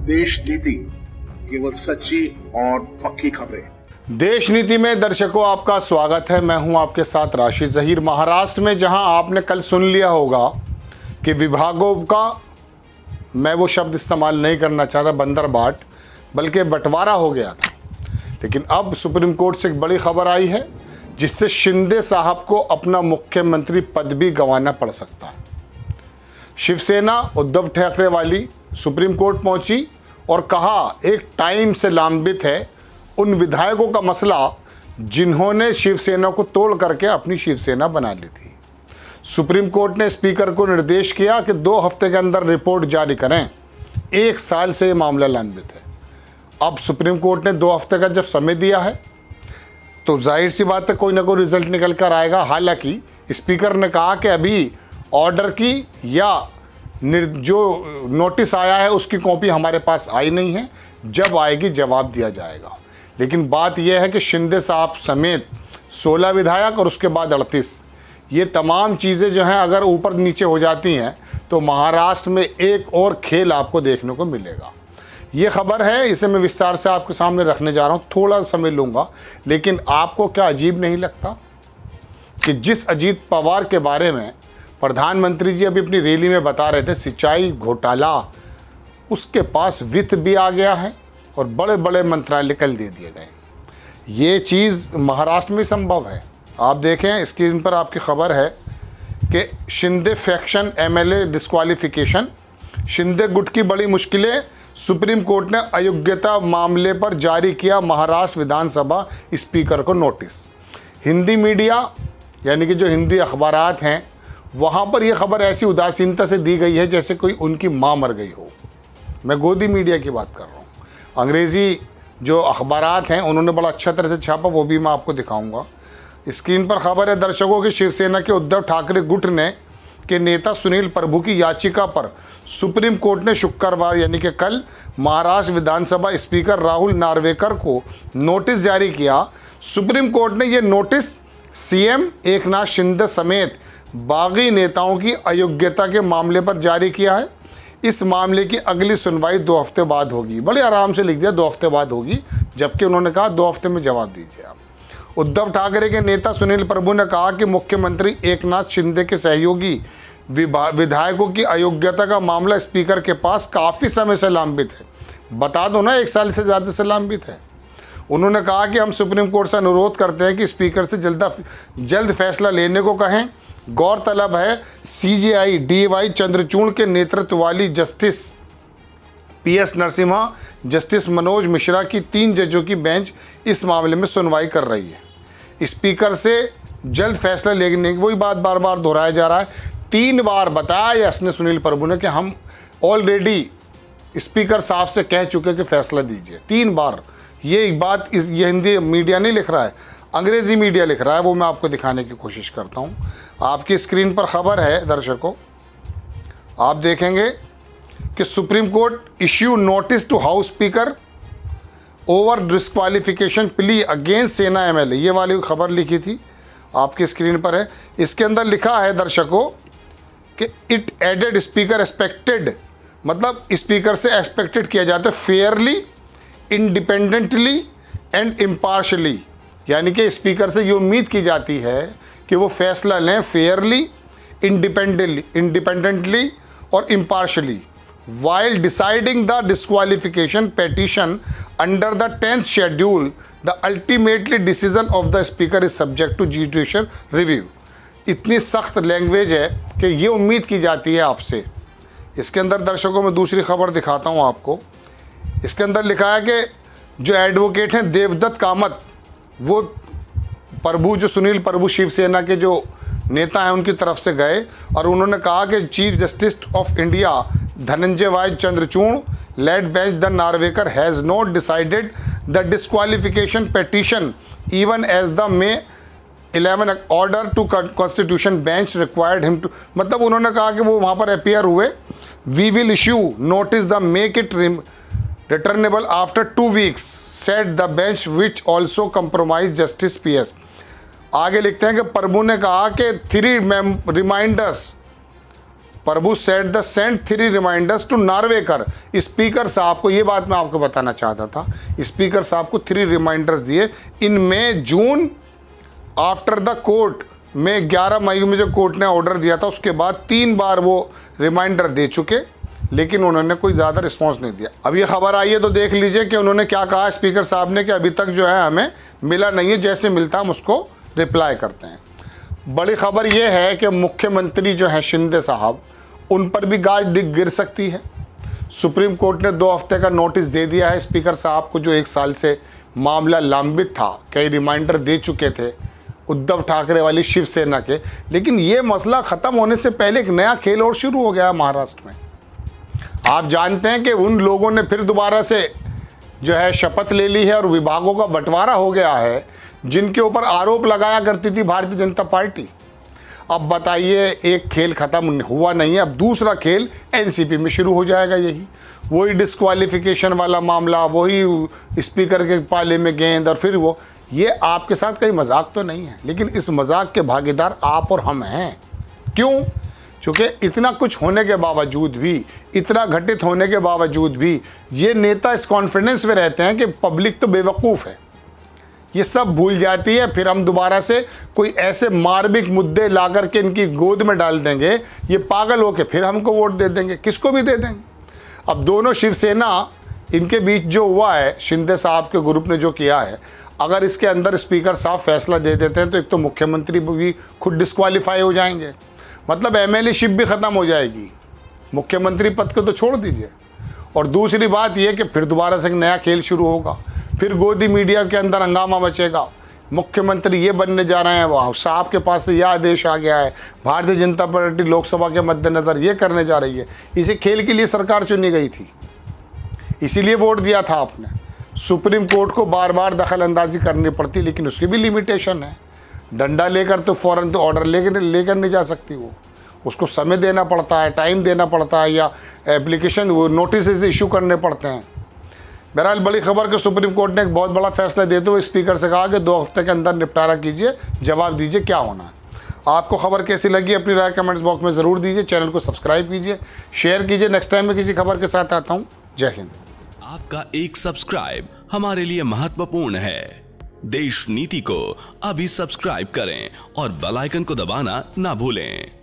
देश नीति, केवल सच्ची और पक्की खबरें। देश नीति में दर्शकों आपका स्वागत है। मैं हूं आपके साथ राशिद जहीर। महाराष्ट्र में जहां आपने कल सुन लिया होगा कि विभागों का, मैं वो शब्द इस्तेमाल नहीं करना चाहता, बंदरबाट, बल्कि बंटवारा हो गया था। लेकिन अब सुप्रीम कोर्ट से एक बड़ी खबर आई है जिससे शिंदे साहब को अपना मुख्यमंत्री पद भी गंवाना पड़ सकता है। शिवसेना उद्धव ठाकरे वाली सुप्रीम कोर्ट पहुंची और कहा एक टाइम से लंबित है उन विधायकों का मसला जिन्होंने शिवसेना को तोड़ करके अपनी शिवसेना बना ली थी। सुप्रीम कोर्ट ने स्पीकर को निर्देश किया कि 2 हफ्ते के अंदर रिपोर्ट जारी करें। 1 साल से ये मामला लंबित है। अब सुप्रीम कोर्ट ने 2 हफ्ते का जब समय दिया है तो जाहिर सी बात है कोई ना कोई रिजल्ट निकल कर आएगा। हालांकि स्पीकर ने कहा कि अभी ऑर्डर की या जो नोटिस आया है उसकी कॉपी हमारे पास आई नहीं है, जब आएगी जवाब दिया जाएगा। लेकिन बात यह है कि शिंदे साहब समेत 16 विधायक और उसके बाद 38, ये तमाम चीज़ें जो हैं अगर ऊपर नीचे हो जाती हैं तो महाराष्ट्र में एक और खेल आपको देखने को मिलेगा। ये खबर है, इसे मैं विस्तार से आपके सामने रखने जा रहा हूँ। थोड़ा समय लूँगा, लेकिन आपको क्या अजीब नहीं लगता कि जिस अजीत पवार के बारे में प्रधानमंत्री जी अभी अपनी रैली में बता रहे थे, सिंचाई घोटाला, उसके पास वित्त भी आ गया है और बड़े बड़े मंत्रालय कल दे दिए गए। ये चीज़ महाराष्ट्र में संभव है। आप देखें स्क्रीन पर आपकी खबर है कि Shinde faction MLA disqualification, Shinde गुट की बड़ी मुश्किलें, सुप्रीम कोर्ट ने अयोग्यता मामले पर जारी किया महाराष्ट्र विधानसभा स्पीकर को नोटिस। हिंदी मीडिया यानी कि जो हिंदी अखबारात हैं वहाँ पर यह खबर ऐसी उदासीनता से दी गई है जैसे कोई उनकी माँ मर गई हो। मैं गोदी मीडिया की बात कर रहा हूँ। अंग्रेज़ी जो अखबारात हैं उन्होंने बड़ा अच्छा तरह से छापा, वो भी मैं आपको दिखाऊंगा। स्क्रीन पर खबर है दर्शकों की, शिवसेना के उद्धव ठाकरे गुट ने के नेता सुनील प्रभु की याचिका पर सुप्रीम कोर्ट ने शुक्रवार यानी कि कल महाराष्ट्र विधानसभा स्पीकर राहुल नार्वेकर को नोटिस जारी किया। सुप्रीम कोर्ट ने यह नोटिस सीएम एकनाथ शिंदे समेत बागी नेताओं की अयोग्यता के मामले पर जारी किया है। इस मामले की अगली सुनवाई 2 हफ्ते बाद होगी। बड़े आराम से लिख दिया 2 हफ्ते बाद होगी, जबकि उन्होंने कहा 2 हफ्ते में जवाब दीजिए आप। उद्धव ठाकरे के नेता सुनील प्रभु ने कहा कि मुख्यमंत्री एकनाथ शिंदे के सहयोगी विधायकों की अयोग्यता का मामला स्पीकर के पास काफ़ी समय से लंबित है। बता दो ना, 1 साल से ज़्यादा से लंबित है। उन्होंने कहा कि हम सुप्रीम कोर्ट से अनुरोध करते हैं कि स्पीकर से जल्द फैसला लेने को कहें। गौरतलब है सीजेआई डीवाई चंद्रचूड़ के नेतृत्व वाली justice PS Narasimha, justice Manoj Mishra की 3 जजों की बेंच इस मामले में सुनवाई कर रही है। स्पीकर से जल्द फैसला लेने की वही बात बार बार दोहराया जा रहा है। 3 बार बताया इसने सुनील प्रभु ने कि हम ऑलरेडी स्पीकर साहब से कह चुके कि फैसला दीजिए। 3 बार ये बात ये हिंदी मीडिया नहीं लिख रहा है, अंग्रेज़ी मीडिया लिख रहा है। वो मैं आपको दिखाने की कोशिश करता हूँ। आपकी स्क्रीन पर खबर है दर्शकों, आप देखेंगे कि Supreme Court issue notice to house speaker over disqualification plea against Sena MLA, ये वाली खबर लिखी थी, आपकी स्क्रीन पर है। इसके अंदर लिखा है दर्शकों कि इट एडेड स्पीकर एक्सपेक्टेड, मतलब स्पीकर से एक्सपेक्टेड किया जाता है फेयरली, इंडिपेंडेंटली एंड इम्पार्शली, यानी कि स्पीकर से ये उम्मीद की जाती है कि वो फैसला लें फेयरली, इंडिपेंडेंटली और impartially while deciding the disqualification petition under the 10th schedule. The ultimately decision of the speaker is subject to judicial review. इतनी सख्त लैंग्वेज है कि ये उम्मीद की जाती है आपसे। इसके अंदर दर्शकों में दूसरी खबर दिखाता हूँ आपको। इसके अंदर लिखा है कि जो एडवोकेट हैं देवदत्त कामत, वो प्रभु जो सुनील प्रभु शिवसेना के जो नेता हैं उनकी तरफ से गए और उन्होंने कहा कि chief justice of India Dhananjaya Y Chandrachud led bench the Narwekar has not decided the disqualification petition even as the May 11 order to constitution bench required him to, मतलब उन्होंने कहा कि वो वहाँ पर अपीयर हुए। We will issue notice the make it returnable after 2 weeks said the bench which also comprised justice PS. आगे लिखते हैं कि प्रभु ने कहा कि 3 reminders Prabhu said the sent 3 reminders to Narwekar. Speaker साहब को, ये बात मैं आपको बताना चाहता था, स्पीकर साहब को 3 रिमाइंडर्स दिए इन मई जून आफ्टर द कोर्ट में। 11 मई में जो कोर्ट ने ऑर्डर दिया था उसके बाद 3 बार वो रिमाइंडर दे चुके, लेकिन उन्होंने कोई ज़्यादा रिस्पांस नहीं दिया। अब ये खबर आई है तो देख लीजिए कि उन्होंने क्या कहा स्पीकर साहब ने, कि अभी तक जो है हमें मिला नहीं है, जैसे मिलता हम उसको रिप्लाई करते हैं। बड़ी खबर ये है कि मुख्यमंत्री जो है शिंदे साहब, उन पर भी गाज गिर सकती है। सुप्रीम कोर्ट ने 2 हफ्ते का नोटिस दे दिया है स्पीकर साहब को, जो 1 साल से मामला लंबित था। कई रिमाइंडर दे चुके थे उद्धव ठाकरे वाली शिवसेना के, लेकिन ये मसला ख़त्म होने से पहले एक नया खेल और शुरू हो गया है महाराष्ट्र में। आप जानते हैं कि उन लोगों ने फिर दोबारा से जो है शपथ ले ली है और विभागों का बंटवारा हो गया है, जिनके ऊपर आरोप लगाया करती थी भारतीय जनता पार्टी। अब बताइए, एक खेल ख़त्म हुआ नहीं है, अब दूसरा खेल एनसीपी में शुरू हो जाएगा। यही वही डिस्क्वालिफिकेशन वाला मामला, वही स्पीकर के पाले में गेंद, और फिर वो, ये आपके साथ कहीं मजाक तो नहीं है, लेकिन इस मजाक के भागीदार आप और हम हैं। क्यों? क्योंकि इतना कुछ होने के बावजूद भी, इतना घटित होने के बावजूद भी ये नेता इस कॉन्फिडेंस में रहते हैं कि पब्लिक तो बेवकूफ़ है, ये सब भूल जाती है, फिर हम दोबारा से कोई ऐसे मार्मिक मुद्दे ला करके इनकी गोद में डाल देंगे, ये पागल होके फिर हमको वोट दे देंगे, किसको भी दे देंगे। अब दोनों शिवसेना, इनके बीच जो हुआ है, शिंदे साहब के ग्रुप ने जो किया है, अगर इसके अंदर स्पीकर साहब फैसला दे देते हैं तो एक तो मुख्यमंत्री भी खुद डिस्क्वालीफाई हो जाएंगे, मतलब एमएलए-शिप भी ख़त्म हो जाएगी, मुख्यमंत्री पद को तो छोड़ दीजिए। और दूसरी बात यह कि फिर दोबारा से एक नया खेल शुरू होगा, फिर गोदी मीडिया के अंदर हंगामा मचेगा, मुख्यमंत्री ये बनने जा रहे हैं, वहाँ साहब के पास से यह आदेश आ गया है, भारतीय जनता पार्टी लोकसभा के मद्देनज़र ये करने जा रही है। इसी खेल के लिए सरकार चुनी गई थी, इसीलिए वोट दिया था आपने। सुप्रीम कोर्ट को बार बार दखल अंदाजी करनी पड़ती, लेकिन उसकी भी लिमिटेशन है। डंडा लेकर तो फ़ौरन तो ऑर्डर लेकर नहीं जा सकती, वो उसको समय देना पड़ता है, टाइम देना पड़ता है, या एप्लीकेशन वो नोटिस इशू करने पड़ते हैं। बहरहाल बड़ी खबर कि सुप्रीम कोर्ट ने एक बहुत बड़ा फैसला देते हुए स्पीकर से कहा कि 2 हफ्ते के अंदर निपटारा कीजिए, जवाब दीजिए क्या होना है। आपको खबर कैसी लगी अपनी राय कमेंट्स बॉक्स में ज़रूर दीजिए। चैनल को सब्सक्राइब कीजिए, शेयर कीजिए। नेक्स्ट टाइम मैं किसी खबर के साथ आता हूँ। जय हिंद। आपका एक सब्सक्राइब हमारे लिए महत्वपूर्ण है। देश नीति को अभी सब्सक्राइब करें और बेल आइकन को दबाना ना भूलें।